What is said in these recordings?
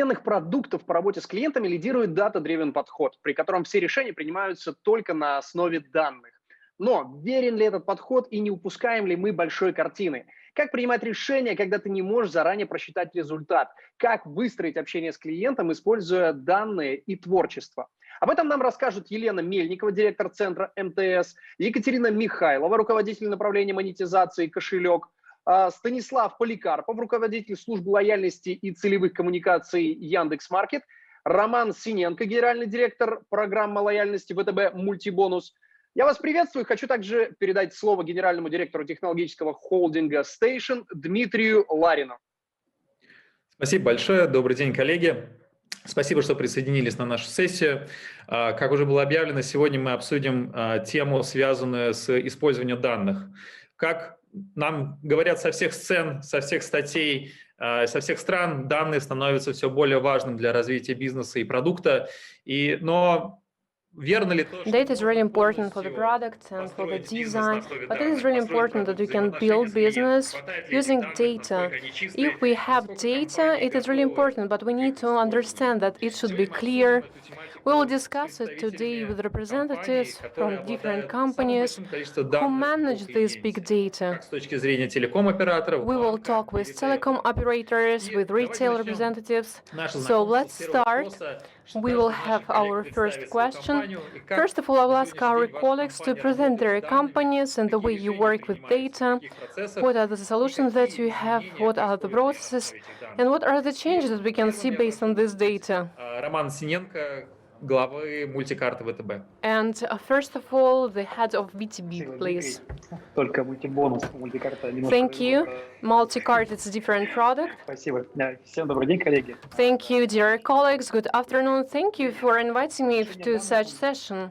современных продуктов по работе с клиентами лидирует data-driven подход, при котором все решения принимаются только на основе данных. Но верен ли этот подход и не упускаем ли мы большой картины? Как принимать решения, когда ты не можешь заранее просчитать результат? Как выстроить общение с клиентом, используя данные и творчество? Об этом нам расскажут Елена Мельникова, директор центра МТС, Екатерина Михайлова, руководитель направления монетизации «Кошелек», Станислав Поликарпов, руководитель службы лояльности и целевых коммуникаций Яндекс.Маркет, Роман Синенко, генеральный директор программы лояльности ВТБ «Multibonus». Я вас приветствую. Хочу также передать слово генеральному директору технологического холдинга Station Дмитрию Ларину. Спасибо большое. Добрый день, коллеги. Спасибо, что присоединились на нашу сессию. Как уже было объявлено, сегодня мы обсудим тему, связанную с использованием данных. Как нам говорят со всех сцен, со всех статей, со всех стран, данные становятся все более важным для развития бизнеса и продукта. Data is really important for the product and for the design, but it is really important that we can build business using data. If we have data, it is really important, but we need to understand that it should be clear. We will discuss it today with representatives from different companies who manage this big data. We will talk with telecom operators, with retail representatives. So let's start. We will have our first question. First of all, I will ask our colleagues to present their companies and the way you work with data. What are the solutions that you have? What are the processes? And what are the changes that we can see based on this data? Роман Синенко, главы мультикарты ВТБ. And first of all, the head of VTB, please. Thank you. Multicard is a different product. Thank you, dear colleagues. Good afternoon. Thank you for inviting me to such session.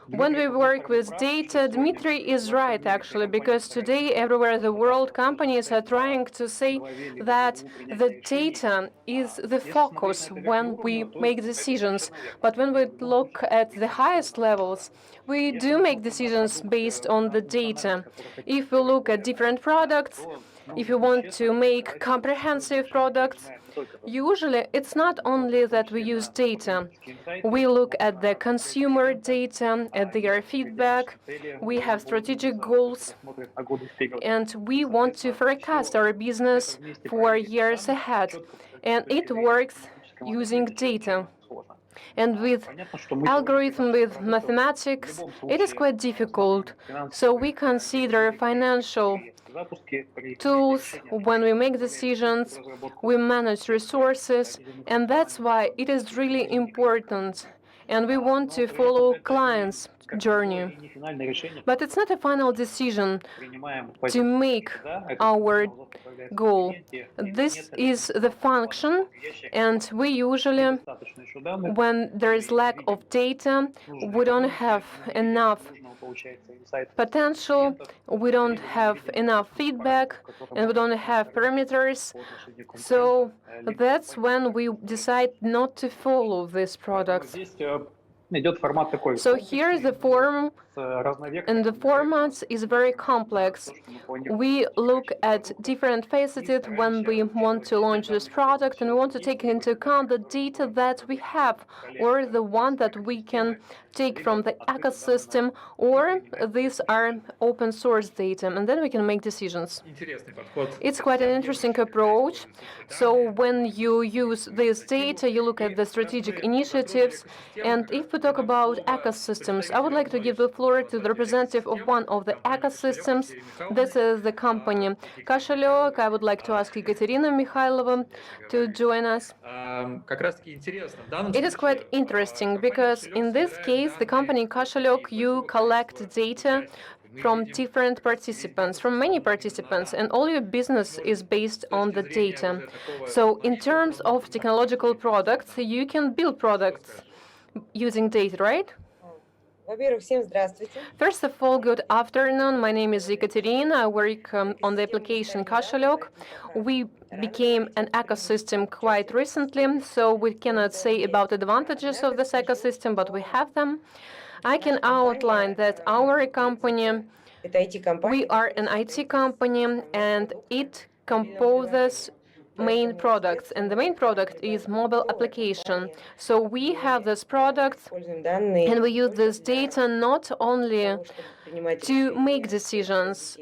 When we work with data, Dmitry is right, actually, because today, everywhere in the world, companies are trying to say that the data is the focus when we make decisions. But when we look at the highest levels, we do make decisions based on the data. If we look at different products, if you want to make comprehensive products, usually it's not only that we use data. We look at the consumer data, at their feedback. We have strategic goals, and we want to forecast our business for years ahead. And it works using data. And with algorithm, with mathematics, it is quite difficult. So we consider financial tools when we make decisions, we manage resources, and that's why it is really important. And we want to follow clients' journey. But it's not a final decision to make our goal. This is the function, and we usually, when there is lack of data, we don't have enough potential, we don't have enough feedback, and we don't have parameters. So that's when we decide not to follow this product. So here is the form, and the format is very complex. We look at different facets when we want to launch this product, and we want to take into account the data that we have, or the one that we can take from the ecosystem, or these are open source data, and then we can make decisions. It's quite an interesting approach. So when you use this data, you look at the strategic initiatives, and if we talk about ecosystems, I would like to give the floor to the representative of one of the ecosystems. This is the company Koshelek. I would like to ask Ekaterina Mikhaylova to join us. It is quite interesting because in this case, the company Koshelek, you collect data from different participants, from many participants, and all your business is based on the data. So in terms of technological products, you can build products using data, right? First of all, good afternoon. My name is Ekaterina. I work on the application Koshelek. We became an ecosystem quite recently, so we cannot say about advantages of this ecosystem, but we have them. I can outline that our company, we are an IT company, and it composes main products, and the main product is mobile application. So we have this product, and we use this data not only to make decisions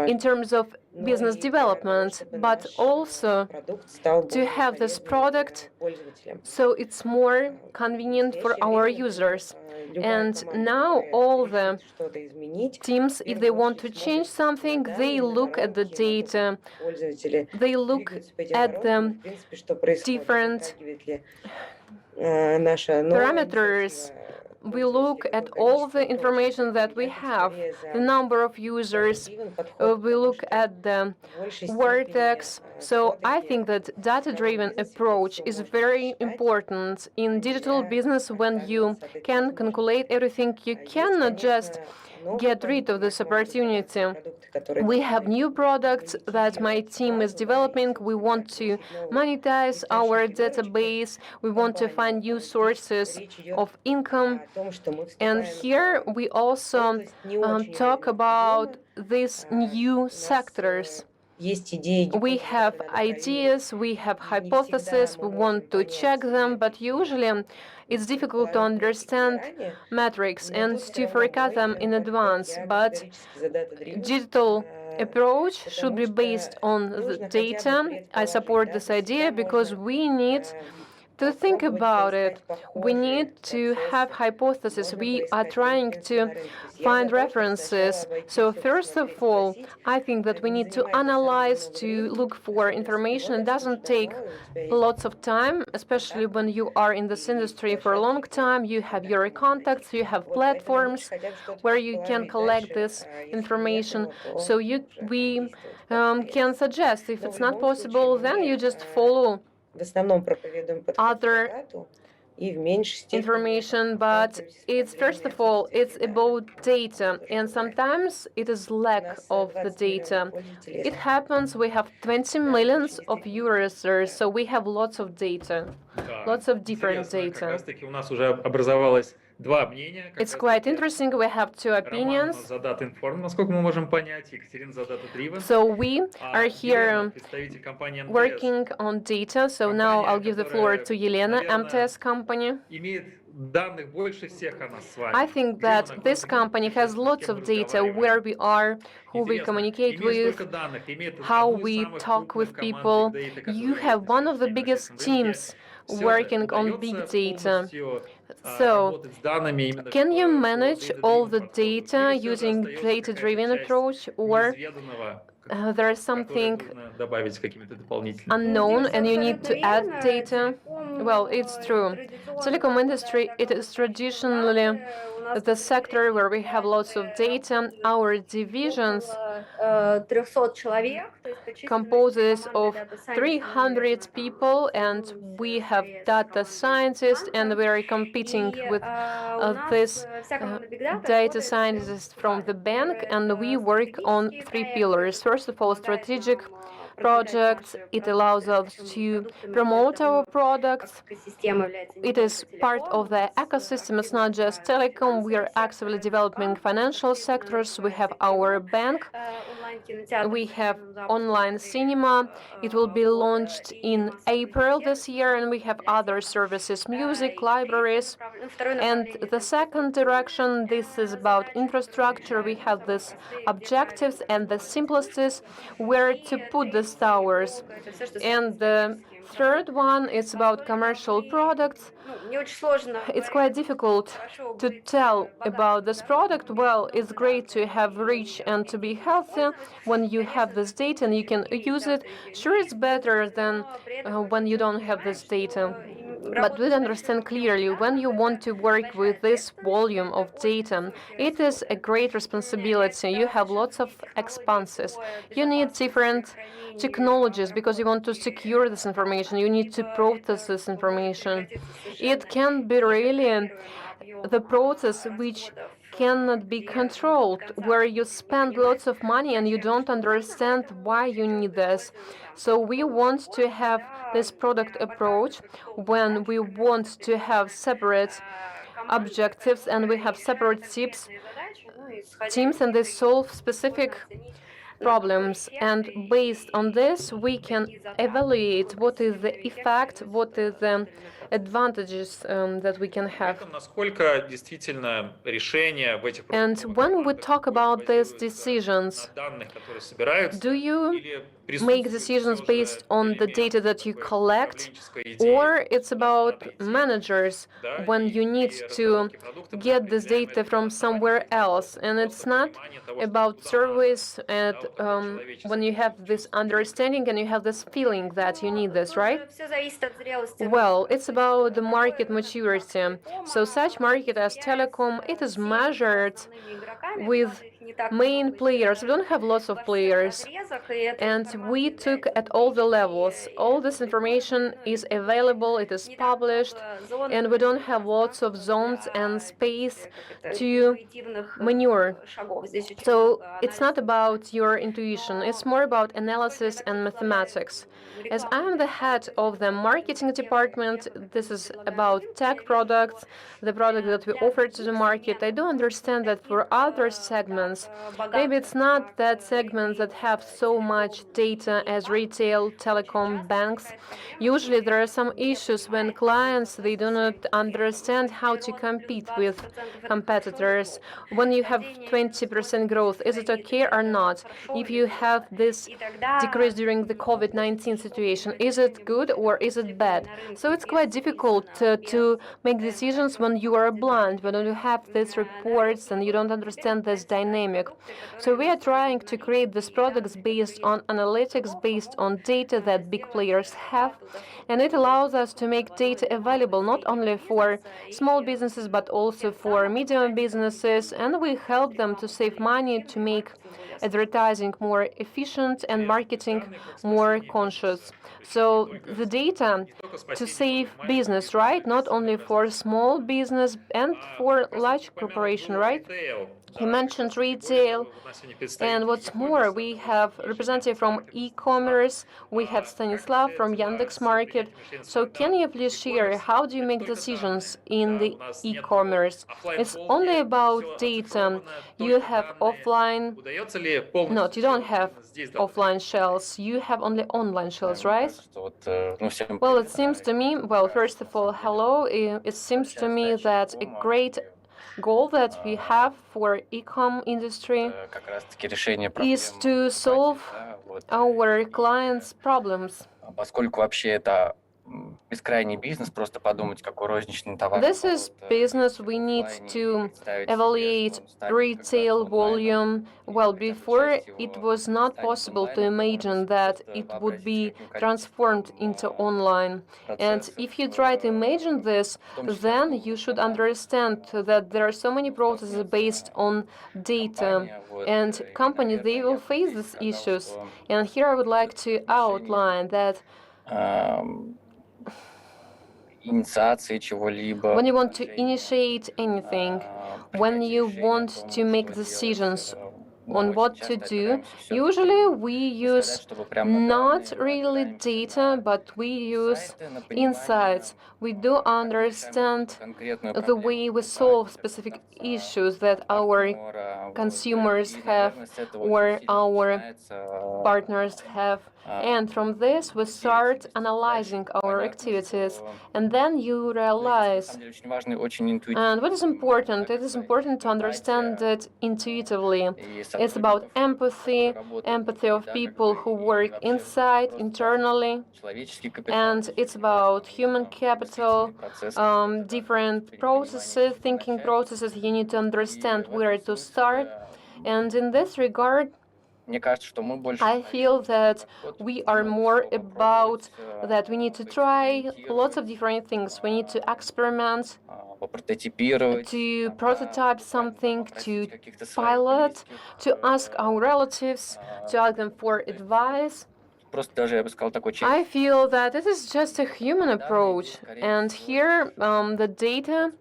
in terms of business development, but also to have this product so it's more convenient for our users. And now all the teams, if they want to change something, they look at the data, they look at the different parameters. We look at all the information that we have, the number of users, we look at the vertex. So I think that data-driven approach is very important in digital business. When you can calculate everything, you cannot just get rid of this opportunity. We have new products that my team is developing. We want to monetize our database. We want to find new sources of income. And here we also talk about these new sectors. We have ideas, we have hypotheses, we want to check them, but usually it's difficult to understand metrics and to forecast them in advance. But digital approach should be based on the data. I support this idea because we need to think about it. We need to have hypotheses. We are trying to find references. So first of all, I think that we need to analyze, to look for information. It doesn't take lots of time, especially when you are in this industry for a long time. You have your contacts, you have platforms where you can collect this information. So we can suggest, if it's not possible, then you just follow other information, but it's first of all, it's about data, and sometimes it is lack of the data. It happens, we have 20 millions of users, so we have lots of data, lots of different data. It's quite interesting. We have two opinions. So we are here working on data. So now I'll give the floor to Elena, MTS company. I think that this company has lots of data, where we are, who we communicate with, how we talk with people. You have one of the biggest teams working on big data. So, can you manage all the data using data-driven approach, or there is something unknown and you need to add data? Well, it's true. Telecom industry, it is traditionally the sector where we have lots of data. Our divisions composes of 300 people, and we have data scientists, and we are competing with this data scientists from the bank, and we work on three pillars. First of all, strategic projects. It allows us to promote our products. It is part of the ecosystem. It's not just telecom. We are actively developing financial sectors. We have our bank. We have online cinema. It will be launched in April this year, and we have other services, music, libraries. And the second direction, this is about infrastructure. We have these objectives, and the simplest is where to put these towers. And the third one is about commercial products. It's quite difficult to tell about this product. Well, it's great to have rich and to be healthy. When you have this data and you can use it, sure, it's better than when you don't have this data. But we understand clearly, when you want to work with this volume of data, it is a great responsibility. You have lots of expenses. You need different technologies because you want to secure this information. You need to process this information. It can be really the process which cannot be controlled, where you spend lots of money and you don't understand why you need this. So we want to have this product approach when we want to have separate objectives and we have separate teams, and they solve specific problems, and based on this, we can evaluate what is the effect, what is the advantages that we can have. And when we talk about these decisions, do you make decisions based on the data that you collect, or it's about managers when you need to get this data from somewhere else, and it's not about service and when you have this understanding and you have this feeling that you need this, right? Well, it's about the market maturity. So such market as telecom, it is measured with main players. We don't have lots of players, and we took at all the levels. All this information is available, it is published, and we don't have lots of zones and space to maneuver. So it's not about your intuition, it's more about analysis and mathematics. As I'm the head of the marketing department, this is about tech products, the product that we offer to the market. I do understand that for other segments, maybe it's not that segments that have so much data as retail, telecom, banks. Usually there are some issues when clients, they do not understand how to compete with competitors. When you have 20% growth, is it okay or not? If you have this decrease during the COVID-19 situation, is it good or is it bad? So it's quite difficult to make decisions when you are blind, when you have these reports and you don't understand this dynamic. So we are trying to create these products based on analytics, based on data that big players have, and it allows us to make data available not only for small businesses but also for medium businesses, and we help them to save money, to make advertising more efficient and marketing more conscious. So the data to save business, right? Not only for small business and for large corporation, right? You mentioned retail, and what's more, we have representative from e-commerce, we have Stanislav from Yandex.Market. So can you please share how do you make decisions in the e-commerce? It's only about data. You have offline, no, you don't have offline shelves, you have only online shelves, right? Well, it seems to me, well, first of all, hello, it seems to me that a great goal that we have for e-com industry is to solve our clients' problems. This is business. We need to evaluate retail volume. Well, before it was not possible to imagine that it would be transformed into online. And if you try to imagine this, then you should understand that there are so many processes based on data. And companies, they will face these issues. And here I would like to outline that when you want to initiate anything, when you want to make decisions on what to do, usually we use not really data, but we use insights. We do understand the way we solve specific issues that our consumers have or our partners have. And from this, we start analyzing our activities. And then you realize, and what is important? It is important to understand it intuitively. It's about empathy, empathy of people who work inside, internally. And it's about human capital, different processes, thinking processes. You need to understand where to start. And in this regard, I feel that we are more about that we need to try lots of different things. We need to experiment, to prototype something, to pilot, to ask our relatives, to ask them for advice. I feel that it is just a human approach, and here the data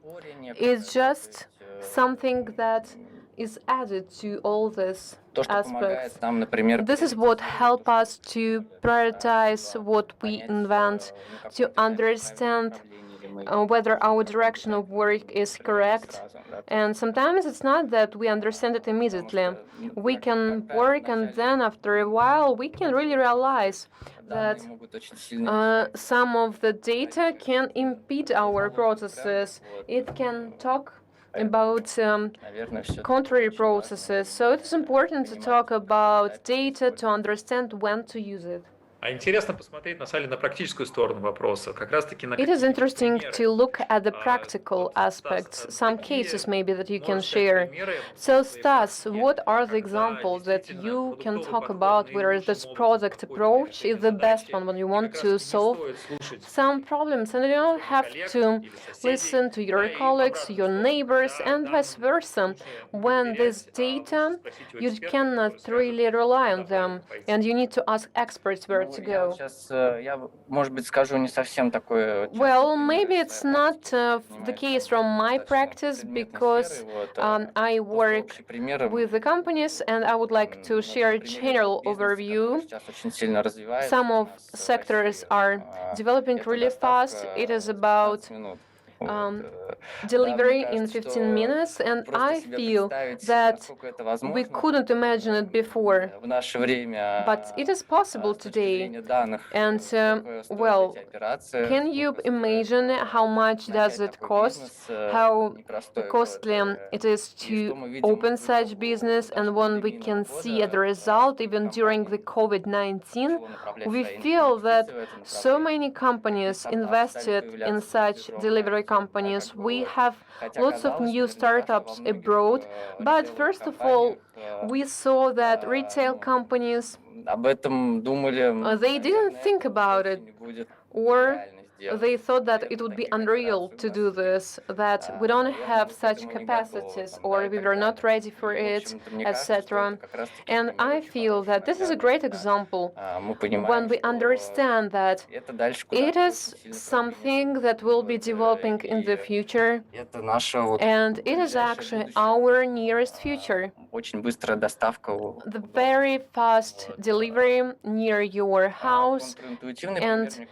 is just something that is added to all this aspects. This is what helps us to prioritize what we invent, to understand whether our direction of work is correct. And sometimes it's not that we understand it immediately. We can work, and then after a while, we can really realize that some of the data can impede our processes. It can talk about contrary processes. So it's important to talk about data to understand when to use it. Интересно посмотреть на самом деле на практическую сторону вопроса, как раз-таки на It is interesting to look at the practical aspects, some cases maybe that you can share. So Stas, what are the examples that you can talk about where this product approach is the best one when you want to solve some problems, and you don't have to listen to your colleagues, your neighbors, and vice versa. When this data, you cannot really rely on them, and you need to ask experts where to go. Well, maybe it's not the case from my practice, because I work with the companies, and I would like to share a general overview. Some of sectors are developing really fast. It is about delivery in 15 minutes, and I feel that we couldn't imagine it before, but it is possible today. And well, can you imagine how much does it cost, how costly it is to open such business? And when we can see the result, even during the COVID-19, we feel that so many companies invested in such delivery companies. We have lots of new startups abroad, but first of all, we saw that retail companies, they didn't think about it, or they thought that it would be unreal to do this, that we don't have such capacities, or we were not ready for it, etc. And I feel that this is a great example when we understand that it is something that will be developing in the future, and it is actually our nearest future. The very fast delivery near your house, and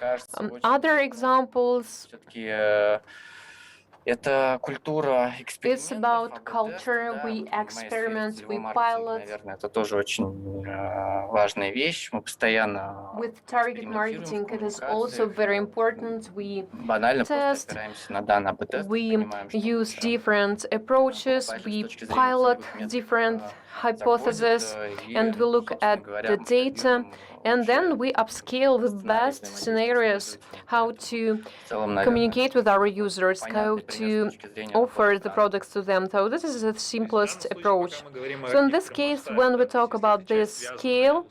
other examples. It's about culture, we experiment, we pilot. With target marketing, it is also very important. We test, we use different approaches, we pilot different hypotheses, and we look at the data, and then we upscale the best scenarios, how to communicate with our users, how to offer the products to them. So this is the simplest approach. So in this case, when we talk about this scale,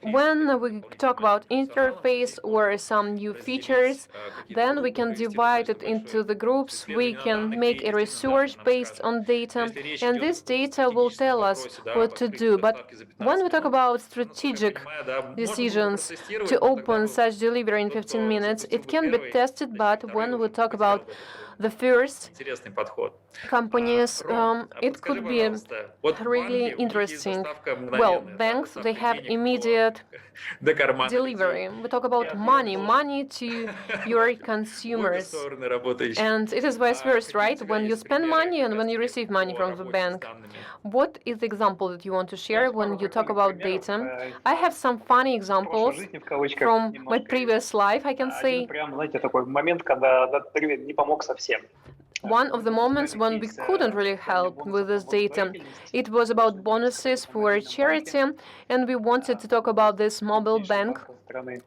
when we talk about interface or some new features, then we can divide it into the groups. We can make a research based on data, and this data will tell us what to do. But when we talk about strategic decisions to open such delivery in 15 minutes, it can be tested, but when we talk about the first companies, it could be really interesting. Well, banks, they have immediate delivery. We talk about money to your consumers. And it is vice versa, right? When you spend money and when you receive money from the bank. What is the example that you want to share when you talk about data? I have some funny examples from my previous life, I can say. One of the moments when we couldn't really help with this data, it was about bonuses for charity, and we wanted to talk about this mobile bank.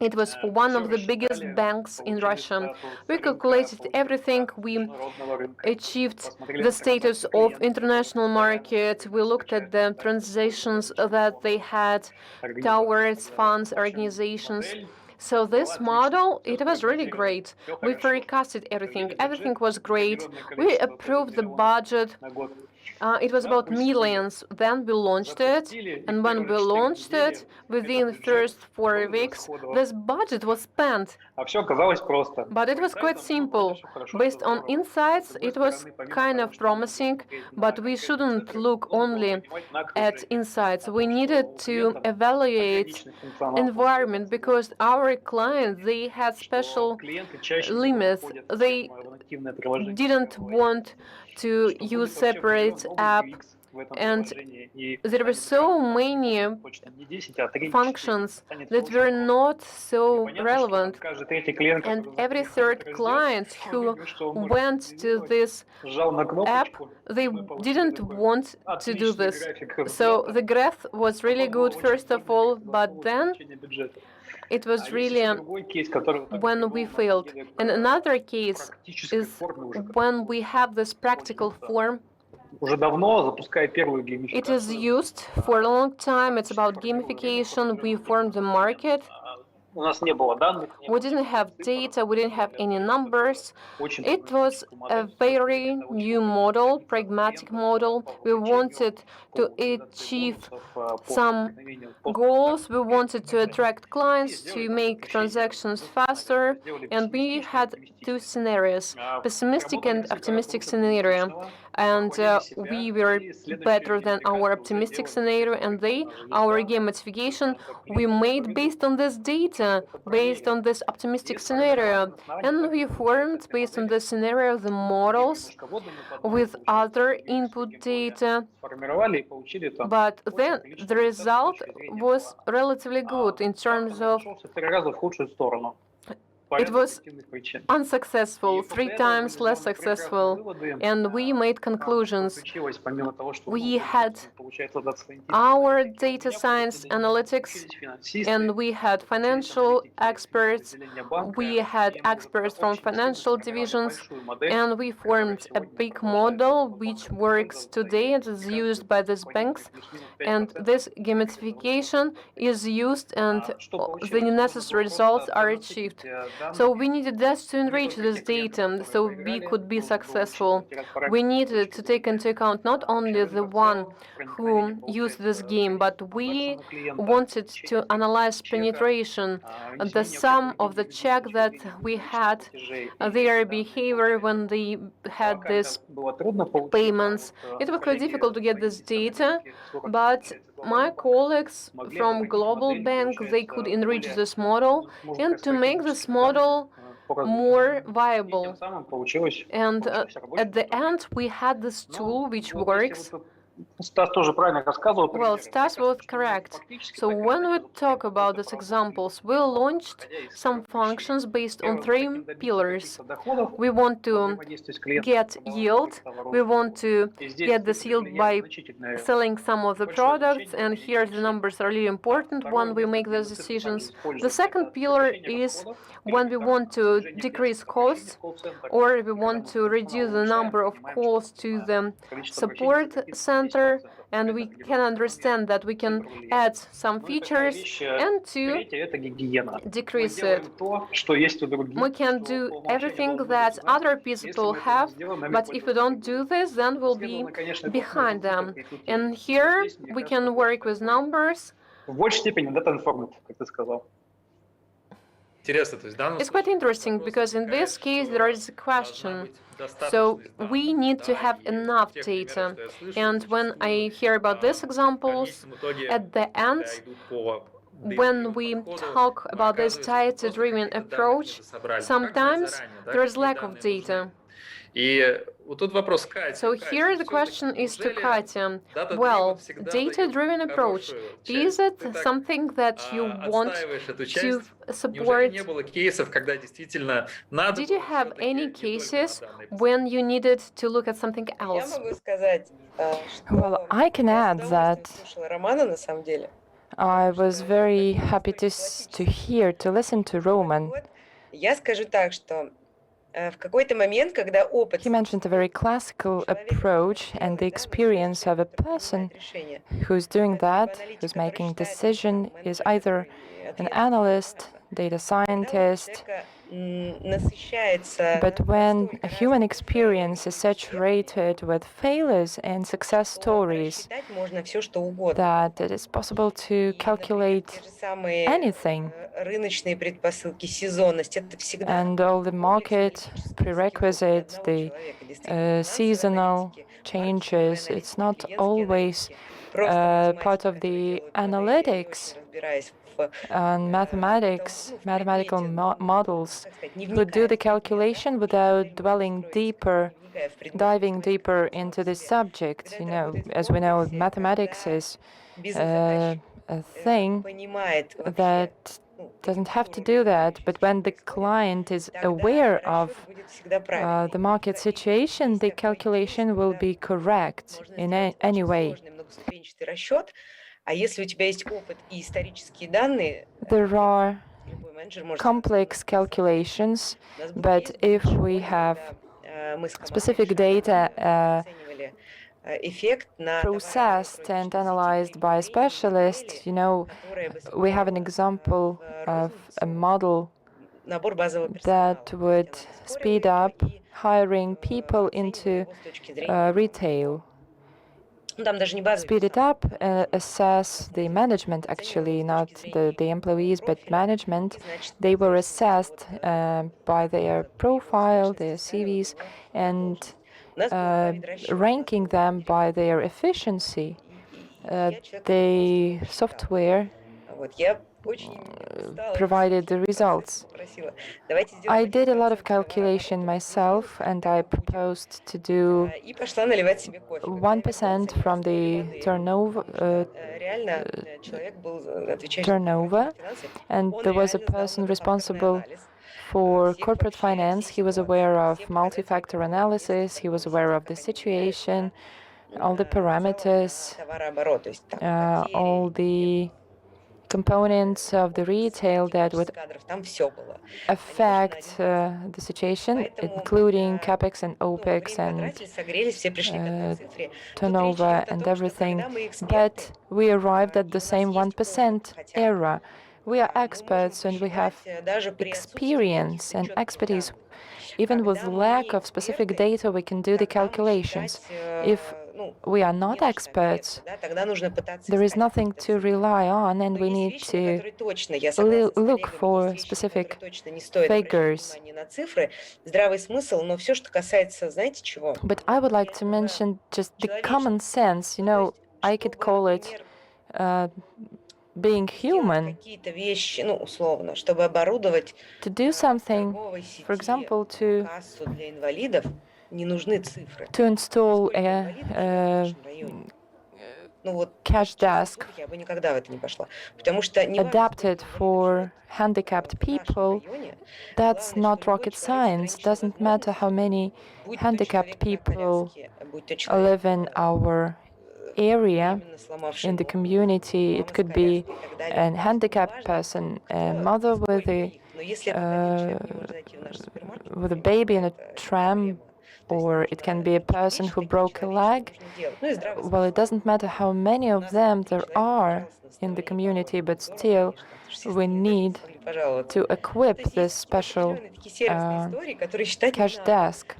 It was one of the biggest banks in Russia. We calculated everything. We achieved the status of international market. We looked at the transactions that they had towards funds, organizations. So this model, it was really great. We forecasted everything. Everything was great. We approved the budget It was about millions. Then we launched it, and when we launched it, within the first 4 weeks, this budget was spent. But it was quite simple. Based on insights, it was kind of promising, but we shouldn't look only at insights. We needed to evaluate environment because our clients, they had special limits. They didn't want to use separate app, and there were so many functions that were not so relevant. And every third client who went to this app, they didn't want to do this. So the graph was really good, first of all, but then it was really when we failed. And another case is when we have this practical form. It is used for a long time. It's about gamification. We formed the market. We didn't have data, we didn't have any numbers. It was a very new model, pragmatic model. We wanted to achieve some goals. We wanted to attract clients, to make transactions faster. And we had two scenarios, pessimistic and optimistic scenario. And we were better than our optimistic scenario, and our gamification, we made based on this data, based on this optimistic scenario. And we formed, based on this scenario, the models with other input data. But then the result was relatively good in terms of it was unsuccessful, 3 times less successful, and we made conclusions. We had our data science analytics, and we had financial experts, we had experts from financial divisions, and we formed a big model which works today and is used by these banks. And this gamification is used, and the necessary results are achieved. So we needed that to enrich this data so we could be successful. We needed to take into account not only the one who used this game, but we wanted to analyze penetration, the sum of the check that we had, their behavior when they had these payments. It was quite difficult to get this data, but my colleagues from Global Bank, they could enrich this model and to make this model more viable. And at the end, we had this tool which works. Well, Stas was correct. So when we talk about these examples, we launched some functions based on 3 pillars. We want to get yield. We want to get this yield by selling some of the products, and here the numbers are really important when we make those decisions. The second pillar is when we want to decrease costs, or we want to reduce the number of calls to the support center, and we can understand that we can add some features and to decrease it. We can do everything that other people have, but if we don't do this, then we'll be behind them. And here we can work with numbers. It's quite interesting because in this case there is a question. So we need to have enough data. And when I hear about these examples, at the end, when we talk about this data-driven approach, sometimes there is lack of data. So here the question is to Katya. Well, data-driven approach, is it something that you want to support? Did you have any cases when you needed to look at something else? Well, I can add that I was very happy to listen to Roman. He mentioned a very classical approach and the experience of a person who's doing that, who's making decision, is either an analyst, data scientist, But when a human experience is saturated with failures and success stories, that it is possible to calculate anything. And all the market prerequisites, the seasonal changes, it's not always part of the analytics and mathematical models who do the calculation without diving deeper into the subject. You know, as we know, mathematics is a thing that doesn't have to do that. But when the client is aware of the market situation, the calculation will be correct in any way. There are complex calculations, but if we have specific data processed and analyzed by a specialist, you know, we have an example of a model that would speed up hiring people into retail. Speed it up, assess the management, actually, not the employees, but management. They were assessed by their profile, their CVs, and ranking them by their efficiency. The software provided the results. I did a lot of calculation myself, and I proposed to do 1% from the turnover, and there was a person responsible for corporate finance. He was aware of multi-factor analysis, he was aware of the situation, all the parameters, all the components of the retail that would affect the situation, including capex and opex and turnover and everything. But we arrived at the same 1% error. We are experts and we have experience and expertise. Even with lack of specific data, we can do the calculations. If we are not experts, there is nothing to rely on, and we need to look for specific figures. But I would like to mention just the common sense. You know, I could call it being human. To do something, for example, to install a cash desk adapted for handicapped people, that's not rocket science. Doesn't matter how many handicapped people live in our area, in the community. It could be a handicapped person, a mother with a baby in a tram, or it can be a person who broke a leg. Well, it doesn't matter how many of them there are in the community, but still we need to equip this special cash desk.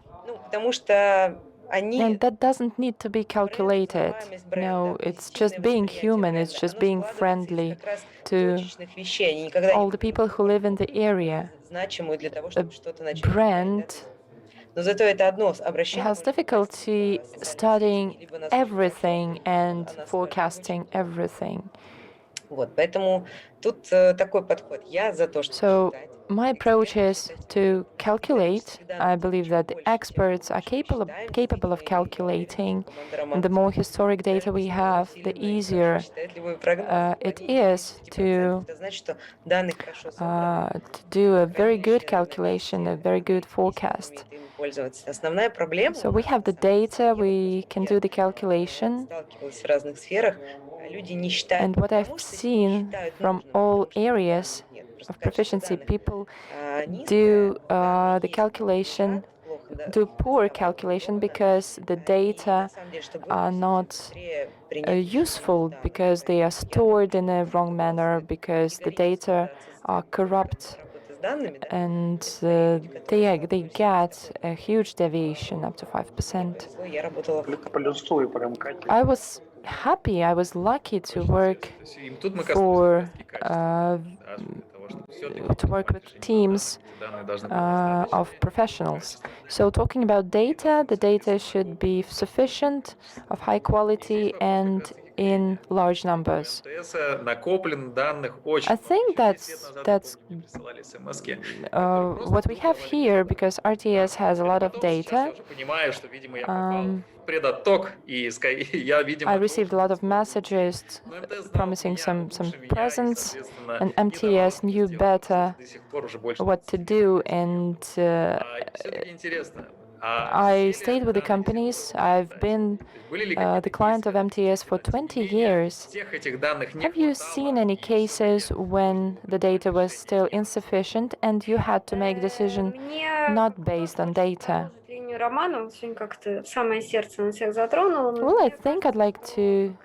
And that doesn't need to be calculated. No, it's just being human, it's just being friendly to all the people who live in the area. A brand has difficulty studying everything and forecasting everything. So my approach is to calculate. I believe that the experts are capable of calculating, and the more historic data we have, the easier it is to do a very good calculation, a very good forecast. So we have the data, we can do the calculation. And what I've seen from all areas of proficiency, people do the calculation, do poor calculation because the data are not useful, because they are stored in a wrong manner, because the data are corrupt and they get a huge deviation up to 5%. I was happy, I was lucky to work with teams of professionals. So talking about data, the data should be sufficient, of high quality, and in large numbers. I think that's what we have here, because RTS has a lot of data. I received a lot of messages promising some presents, and MTS knew better what to do, and I stayed with the companies. I've been the client of MTS for 20 years. Have you seen any cases when the data was still insufficient and you had to make a decision not based on data? Well, I think I'd like to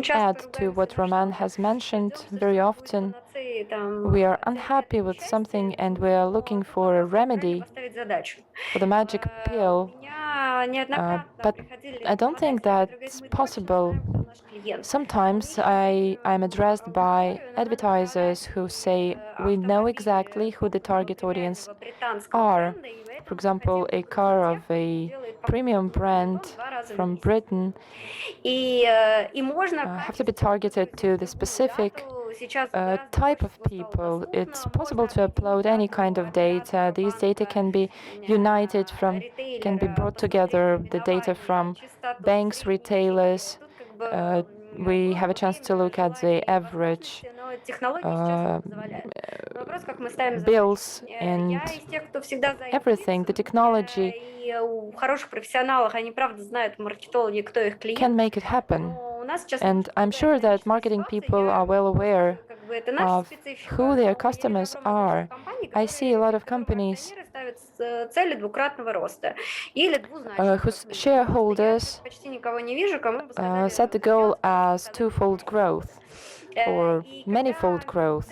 add to what Roman has mentioned. Very often we are unhappy with something and we are looking for a remedy, for the magic pill, but I don't think that's possible. Sometimes I'm addressed by advertisers who say, we know exactly who the target audience are. For example, a car of a premium brand from Britain have to be targeted to the specific type of people. It's possible to upload any kind of data. These data can be can be brought together, the data from banks, retailers. We have a chance to look at the average bills and everything. The technology can make it happen. And I'm sure that marketing people are well aware of who their customers are. I see a lot of companies whose shareholders set the goal as twofold growth or manifold growth.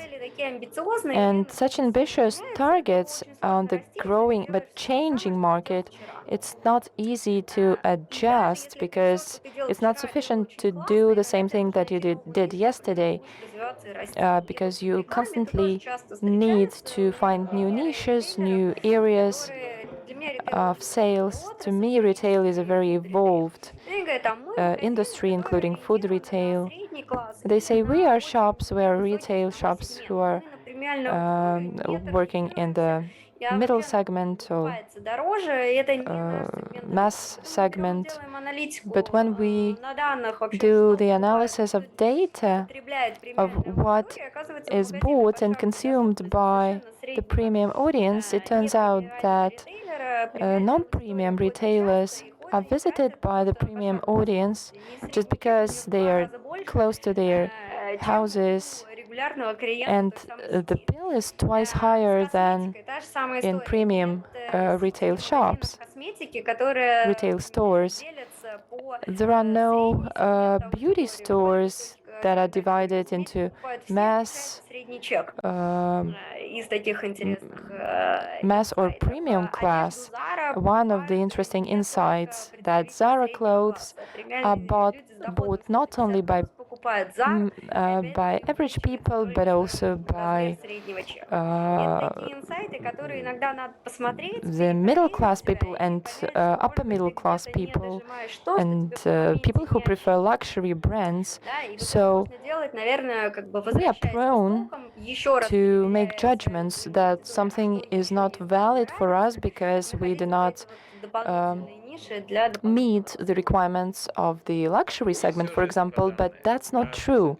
And such ambitious targets on the growing but changing market, it's not easy to adjust, because it's not sufficient to do the same thing that you did yesterday, because you constantly need to find new niches, new areas of sales. To me, retail is a very evolved industry, including food retail. They say we are shops, we are retail shops who are working in the middle segment or mass segment. But when we do the analysis of data, of what is bought and consumed by the premium audience, it turns out that non-premium retailers are visited by the premium audience just because they are close to their houses, and the bill is twice higher than in premium retail shops, retail stores. There are no beauty stores that are divided into mass or premium class. One of the interesting insights that Zara clothes are bought not only by average people, but also by the middle class people and upper middle class people, and people who prefer luxury brands. So we are prone to make judgments that something is not valid for us because we do not meet the requirements of the luxury segment, for example, but that's not true.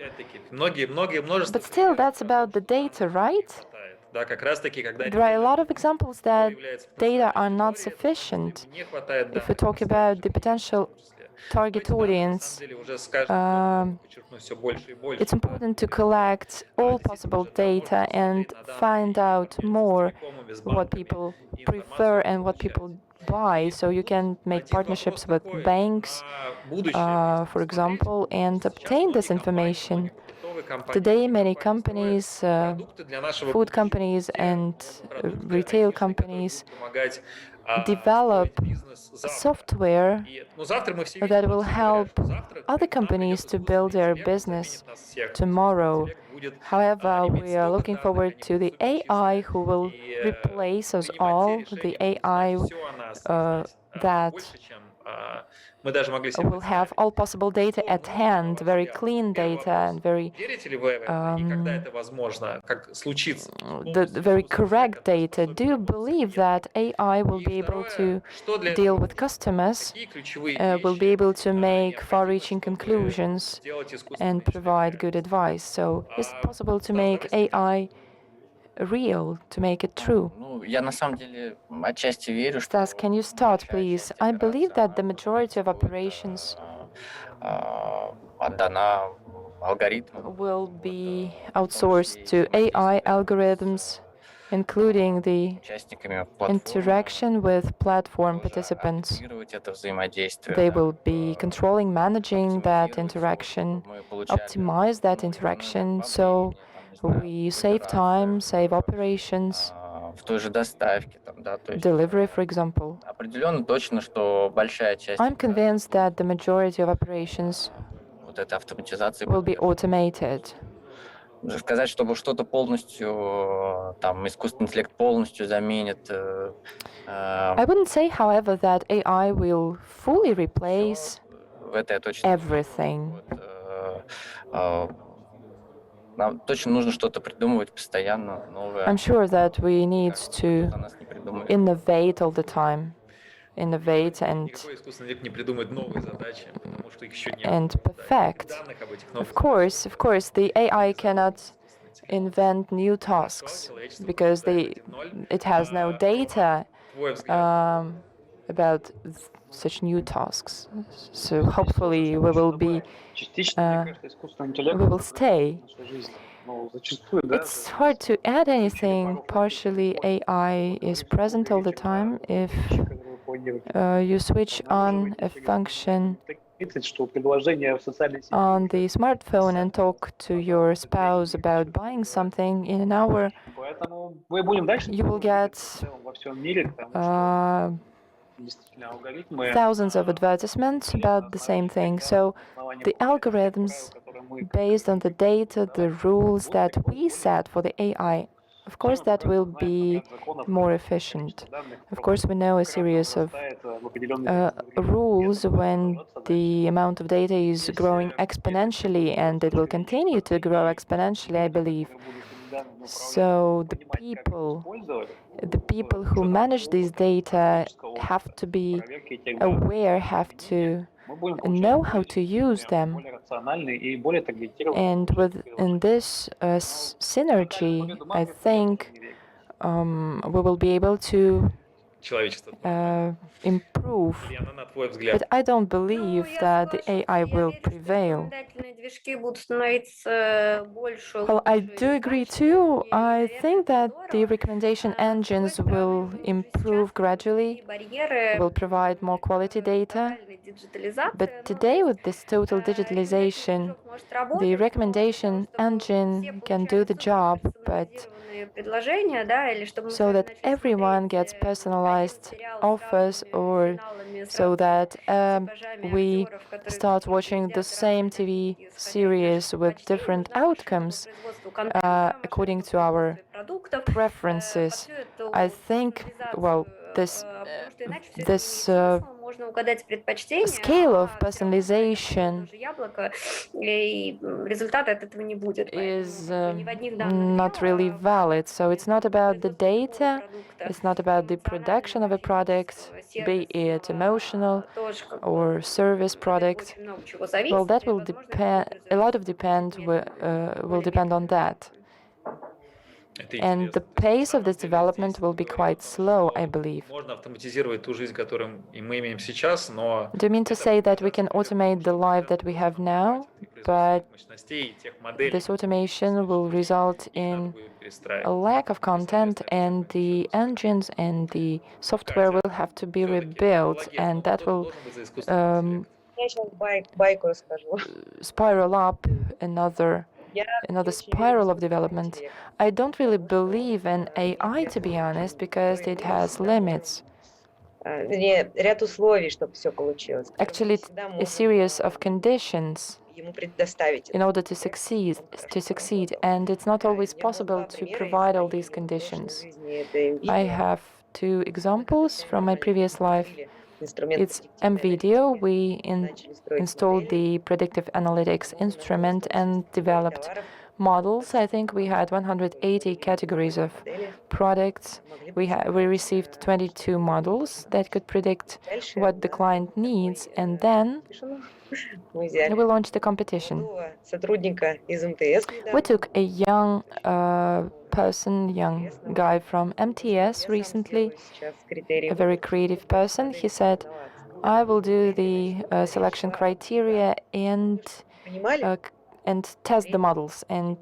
But still, that's about the data, right? There are a lot of examples that data are not sufficient. If we talk about the potential target audience, it's important to collect all possible data and find out more what people prefer and what people buy. So you can make partnerships with banks, for example, and obtain this information. Today, many companies, food companies and retail companies develop software that will help other companies to build their business tomorrow. However, we are looking forward to the AI who will replace us all, the AI that will have all possible data at hand, very clean data and very very correct data. Do you believe that AI will be able to deal with customers, will be able to make far-reaching conclusions and provide good advice? So is it possible to make AI real, to make it true? Stas, can you start, please? I believe that the majority of operations will be outsourced to AI algorithms, including the interaction with platform participants. They will be controlling, managing that interaction, optimize that interaction, so we save time, save operations, delivery, for example. I'm convinced that the majority of operations will be automated. Сказать, чтобы что-то полностью, там, искусственный интеллект полностью заменит. I wouldn't say, however, that AI will fully replace everything. Нам точно нужно что-то придумывать постоянно, новое. I'm sure that we need to innovate all the time. Innovate and perfect. Of course, the AI cannot invent new tasks because it has no data about such new tasks. So hopefully we will stay. It's hard to add anything. Partially AI is present all the time. If you switch on a function on the smartphone and talk to your spouse about buying something, in an hour you will get thousands of advertisements about the same thing. So the algorithms, based on the data, the rules that we set for the AI, of course, that will be more efficient. Of course, we know a series of rules when the amount of data is growing exponentially, and it will continue to grow exponentially, I believe. So the people who manage these data have to be aware, have to know how to use them. And within this synergy, I think we will be able to improve. But I don't believe that the AI will prevail. Well, I do agree too. I think that the recommendation engines will improve gradually, will provide more quality data. But today, with this total digitalization, the recommendation engine can do the job, but so that everyone gets personalized offers, or so that we start watching the same TV series with different outcomes according to our preferences. I think, well, this scale of personalization is not really valid. So it's not about the data, it's not about the production of a product, be it emotional or service product. Well, that will depend. A lot of will depend on that. And the pace of this development will be quite slow, I believe. Do you mean to say that we can automate the life that we have now, but this automation will result in a lack of content, and the engines and the software will have to be rebuilt, and that will spiral up another another spiral of development. I don't really believe in AI, to be honest, because it has limits. Actually, it's a series of conditions in order to succeed, and it's not always possible to provide all these conditions. I have two examples from my previous life. It's MVideo. We installed the predictive analytics instrument and developed models. I think we had 180 categories of products. We received 22 models that could predict what the client needs, and then we launched the competition. We took a young young guy from MTS recently, a very creative person. He said, I will do the selection criteria and test the models and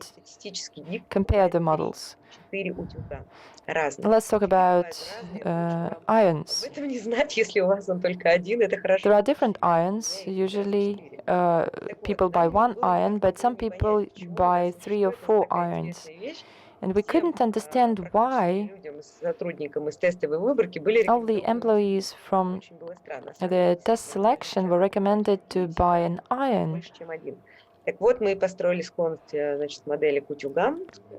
compare the models. Let's talk about ions. There are different ions. Usually people buy one ion, but some people buy 3 or 4 ions. And we couldn't understand why all the employees from the test selection were recommended to buy an ion.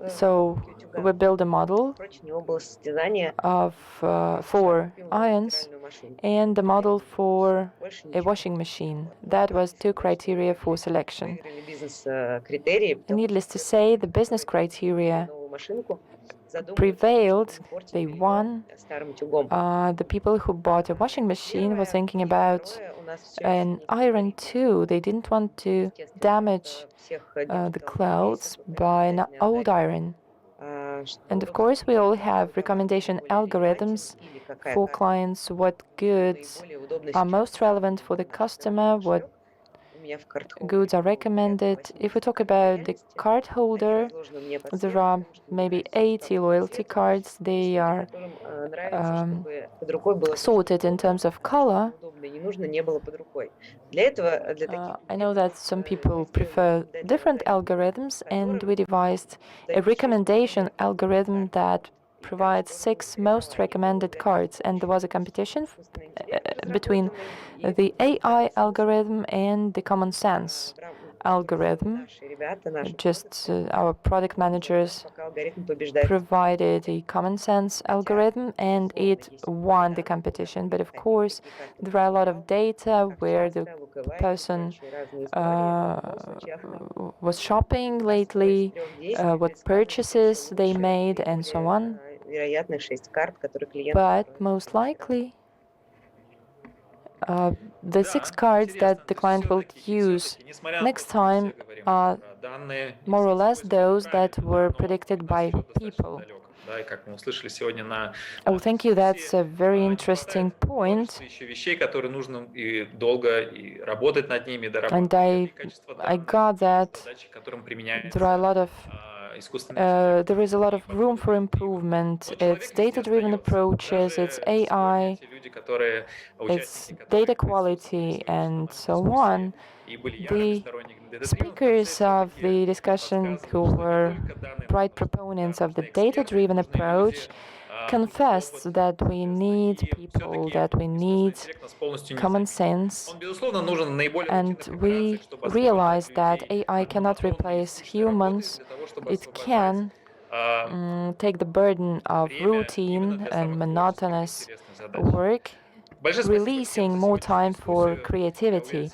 So we built a model of 4 ions and a model for a washing machine. That was 2 criteria for selection. Needless to say, the business criteria prevailed. They won. The people who bought a washing machine were thinking about an iron too. They didn't want to damage the clothes by an old iron. And of course, we all have recommendation algorithms for clients, what goods are most relevant for the customer, what goods are recommended. If we talk about the card holder, there are maybe 80 loyalty cards. They are sorted in terms of color. I know that some people prefer different algorithms, and we devised a recommendation algorithm that provides 6 most recommended cards, and there was a competition between the AI algorithm and the common sense algorithm. Just our product managers provided a common sense algorithm, and it won the competition. But of course, there are a lot of data where the person was shopping lately, what purchases they made, and so on. But most likely, the 6 cards that the client will use next time are more or less those that were predicted by people. Oh, thank you. That's a very interesting point. And I got that there is a lot of room for improvement. It's data-driven approaches, it's AI, it's data quality, and so on. The speakers of the discussion who were bright proponents of the data-driven approach confessed that we need people, that we need common sense, and we realized that AI cannot replace humans. It can take the burden of routine and monotonous work, releasing more time for creativity.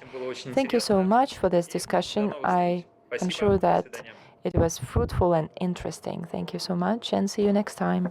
Thank you so much for this discussion. I am sure that it was fruitful and interesting. Thank you so much, and see you next time.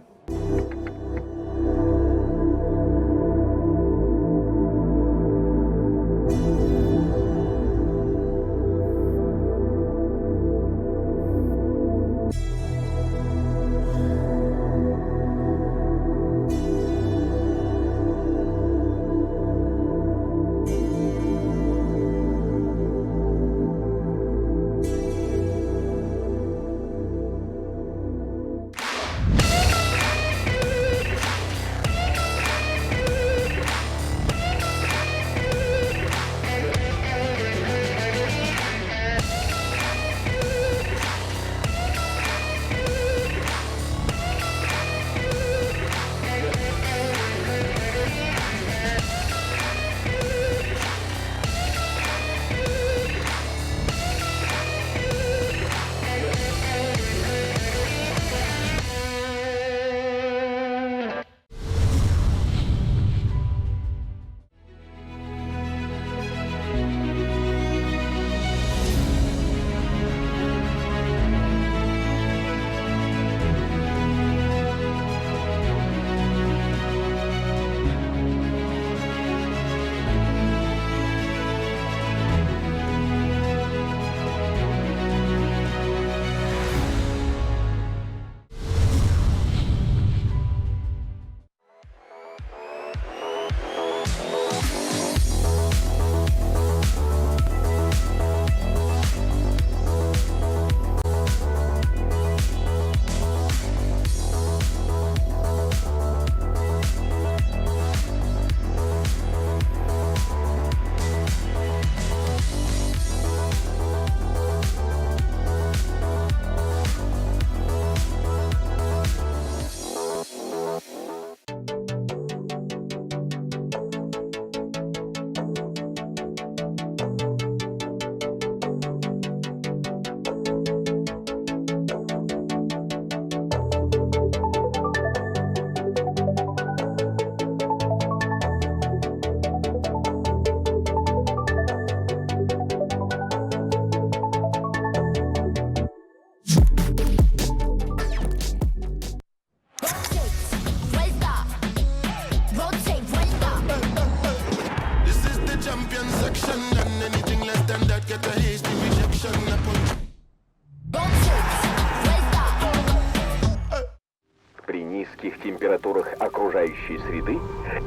При низких температурах окружающей среды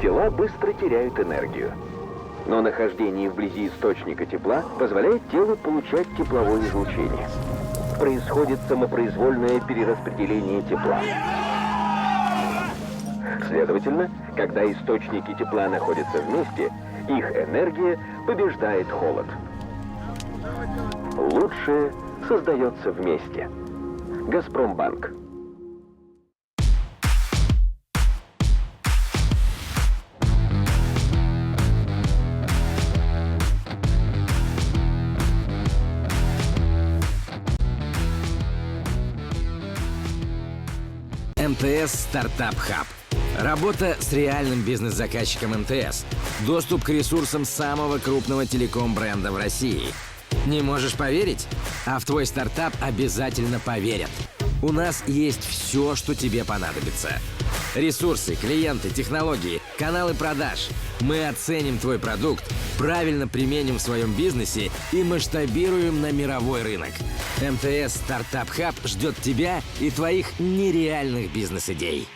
тела быстро теряют энергию. Но нахождение вблизи источника тепла позволяет телу получать тепловое излучение. Происходит самопроизвольное перераспределение тепла. Следовательно, когда источники тепла находятся вместе, их энергия побеждает холод. Лучшее создается вместе. Газпромбанк. МТС Стартап Хаб. Работа с реальным бизнес-заказчиком МТС. Доступ к ресурсам самого крупного телеком-бренда в России. Не можешь поверить? А в твой стартап обязательно поверят. У нас есть все, что тебе понадобится. Ресурсы, клиенты, технологии, каналы продаж. Мы оценим твой продукт, правильно применим в своем бизнесе и масштабируем на мировой рынок. МТС Стартап Хаб ждет тебя и твоих нереальных бизнес-идей.